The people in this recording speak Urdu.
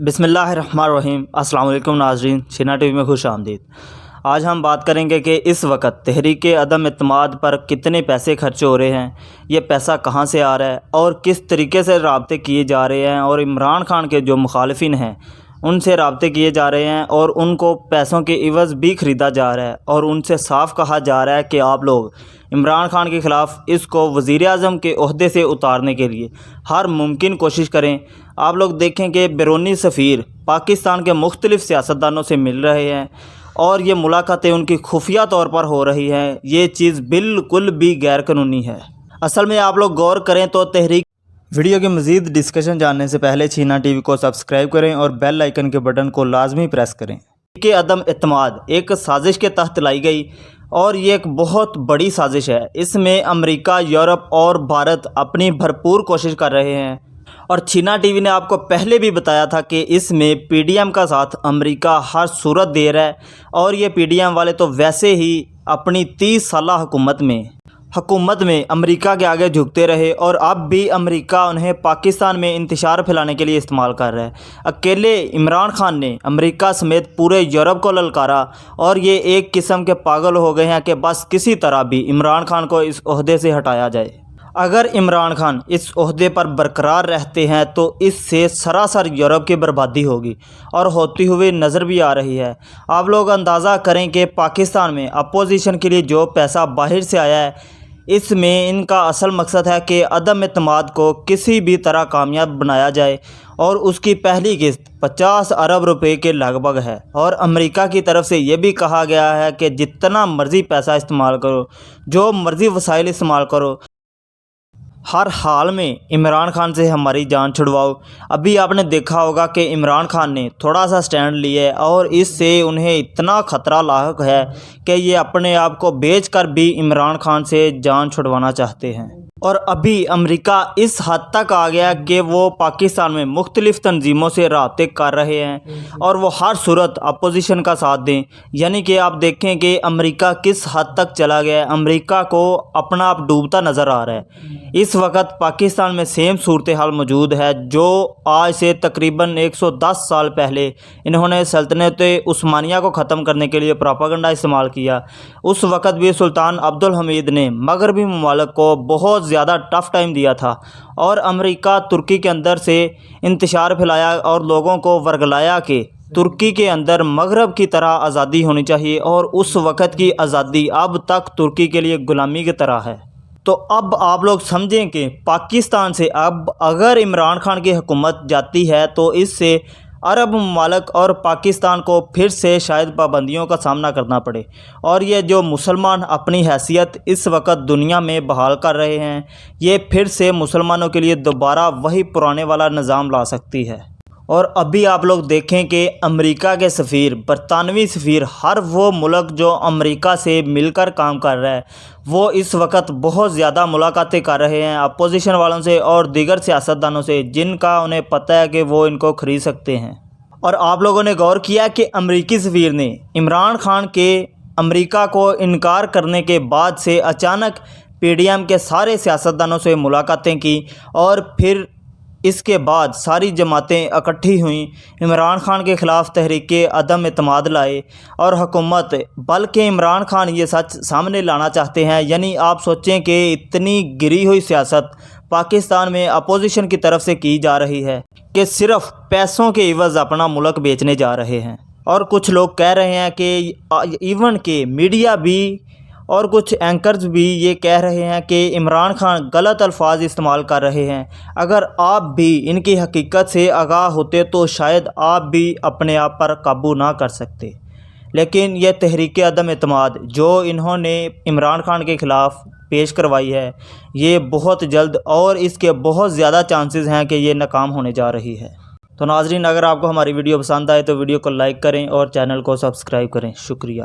بسم اللہ الرحمن الرحیم۔ السلام علیکم ناظرین، چھینا ٹی وی میں خوش آمدید۔ آج ہم بات کریں گے کہ اس وقت تحریک عدم اعتماد پر کتنے پیسے خرچ ہو رہے ہیں، یہ پیسہ کہاں سے آ رہا ہے اور کس طریقے سے رابطے کیے جا رہے ہیں، اور عمران خان کے جو مخالفین ہیں ان سے رابطے کیے جا رہے ہیں اور ان کو پیسوں کے عوض بھی خریدا جا رہا ہے، اور ان سے صاف کہا جا رہا ہے کہ آپ لوگ عمران خان کے خلاف اس کو وزیر اعظم کے عہدے سے اتارنے کے لیے ہر ممکن کوشش کریں۔ آپ لوگ دیکھیں کہ بیرونی سفیر پاکستان کے مختلف سیاستدانوں سے مل رہے ہیں اور یہ ملاقاتیں ان کی خفیہ طور پر ہو رہی ہیں۔ یہ چیز بالکل بھی غیر قانونی ہے۔ اصل میں آپ لوگ غور کریں تو تحریک ویڈیو کے مزید ڈسکشن جاننے سے پہلے چھینا ٹی وی کو سبسکرائب کریں اور بیل آئیکن کے بٹن کو لازمی پریس کریں۔ کہ عدم اعتماد ایک سازش کے تحت لائی گئی اور یہ ایک بہت بڑی سازش ہے۔ اس میں امریکہ، یورپ اور بھارت اپنی بھرپور کوشش کر رہے ہیں، اور چھینا ٹی وی نے آپ کو پہلے بھی بتایا تھا کہ اس میں پی ڈی ایم کا ساتھ امریکہ ہر صورت دے رہا ہے، اور یہ پی ڈی ایم والے تو ویسے ہی اپنی 30 سالہ حکومت میں امریکہ کے آگے جھکتے رہے، اور اب بھی امریکہ انہیں پاکستان میں انتشار پھیلانے کے لیے استعمال کر رہا ہے۔ اکیلے عمران خان نے امریکہ سمیت پورے یورپ کو للکارا، اور یہ ایک قسم کے پاگل ہو گئے ہیں کہ بس کسی طرح بھی عمران خان کو اس عہدے سے ہٹایا جائے۔ اگر عمران خان اس عہدے پر برقرار رہتے ہیں تو اس سے سراسر یورپ کی بربادی ہوگی، اور ہوتی ہوئی نظر بھی آ رہی ہے۔ آپ لوگ اندازہ کریں کہ پاکستان میں اپوزیشن کے لیے جو پیسہ باہر سے آیا ہے، اس میں ان کا اصل مقصد ہے کہ عدم اعتماد کو کسی بھی طرح کامیاب بنایا جائے، اور اس کی پہلی قسط 50 ارب روپے کے لگ بھگ ہے، اور امریکہ کی طرف سے یہ بھی کہا گیا ہے کہ جتنا مرضی پیسہ استعمال کرو، جو مرضی وسائل استعمال کرو، ہر حال میں عمران خان سے ہماری جان چھڑواؤ۔ ابھی آپ نے دیکھا ہوگا کہ عمران خان نے تھوڑا سا سٹینڈ لیا ہے، اور اس سے انہیں اتنا خطرہ لاحق ہے کہ یہ اپنے آپ کو بیچ کر بھی عمران خان سے جان چھڑوانا چاہتے ہیں۔ اور ابھی امریکہ اس حد تک آ گیا کہ وہ پاکستان میں مختلف تنظیموں سے رابطے کر رہے ہیں، اور وہ ہر صورت اپوزیشن کا ساتھ دیں۔ یعنی کہ آپ دیکھیں کہ امریکہ کس حد تک چلا گیا ہے۔ امریکہ کو اپنا آپ ڈوبتا نظر آ رہا ہے۔ اس وقت پاکستان میں سیم صورتحال موجود ہے جو آج سے تقریباً 110 سال پہلے انہوں نے سلطنت عثمانیہ کو ختم کرنے کے لیے پروپیگنڈا استعمال کیا۔ اس وقت بھی سلطان عبدالحمید نے مغربی ممالک کو بہت زیادہ ٹف ٹائم دیا تھا، اور امریکہ ترکی کے اندر سے انتشار پھیلایا اور لوگوں کو ورگلایا کہ ترکی کے اندر مغرب کی طرح آزادی ہونی چاہیے، اور اس وقت کی آزادی اب تک ترکی کے لیے غلامی کی طرح ہے۔ تو اب آپ لوگ سمجھیں کہ پاکستان سے اب اگر عمران خان کی حکومت جاتی ہے تو اس سے عرب ممالک اور پاکستان کو پھر سے شاید پابندیوں کا سامنا کرنا پڑے، اور یہ جو مسلمان اپنی حیثیت اس وقت دنیا میں بحال کر رہے ہیں، یہ پھر سے مسلمانوں کے لیے دوبارہ وہی پرانے والا نظام لا سکتی ہے۔ اور ابھی آپ لوگ دیکھیں کہ امریکہ کے سفیر، برطانوی سفیر، ہر وہ ملک جو امریکہ سے مل کر کام کر رہا ہے، وہ اس وقت بہت زیادہ ملاقاتیں کر رہے ہیں اپوزیشن والوں سے اور دیگر سیاستدانوں سے، جن کا انہیں پتہ ہے کہ وہ ان کو خرید سکتے ہیں۔ اور آپ لوگوں نے غور کیا کہ امریکی سفیر نے عمران خان کے امریکہ کو انکار کرنے کے بعد سے اچانک پی ڈی ایم کے سارے سیاستدانوں سے ملاقاتیں کی، اور پھر اس کے بعد ساری جماعتیں اکٹھی ہوئیں، عمران خان کے خلاف تحریک عدم اعتماد لائے اور حکومت، بلکہ عمران خان یہ سچ سامنے لانا چاہتے ہیں۔ یعنی آپ سوچیں کہ اتنی گری ہوئی سیاست پاکستان میں اپوزیشن کی طرف سے کی جا رہی ہے کہ صرف پیسوں کے عوض اپنا ملک بیچنے جا رہے ہیں، اور کچھ لوگ کہہ رہے ہیں کہ ایون کہ میڈیا بھی اور کچھ اینکرز بھی یہ کہہ رہے ہیں کہ عمران خان غلط الفاظ استعمال کر رہے ہیں۔ اگر آپ بھی ان کی حقیقت سے آگاہ ہوتے تو شاید آپ بھی اپنے آپ پر قابو نہ کر سکتے، لیکن یہ تحریک عدم اعتماد جو انہوں نے عمران خان کے خلاف پیش کروائی ہے، یہ بہت جلد اور اس کے بہت زیادہ چانسز ہیں کہ یہ ناکام ہونے جا رہی ہے۔ تو ناظرین، اگر آپ کو ہماری ویڈیو پسند آئے تو ویڈیو کو لائک کریں اور چینل کو سبسکرائب کریں۔ شکریہ۔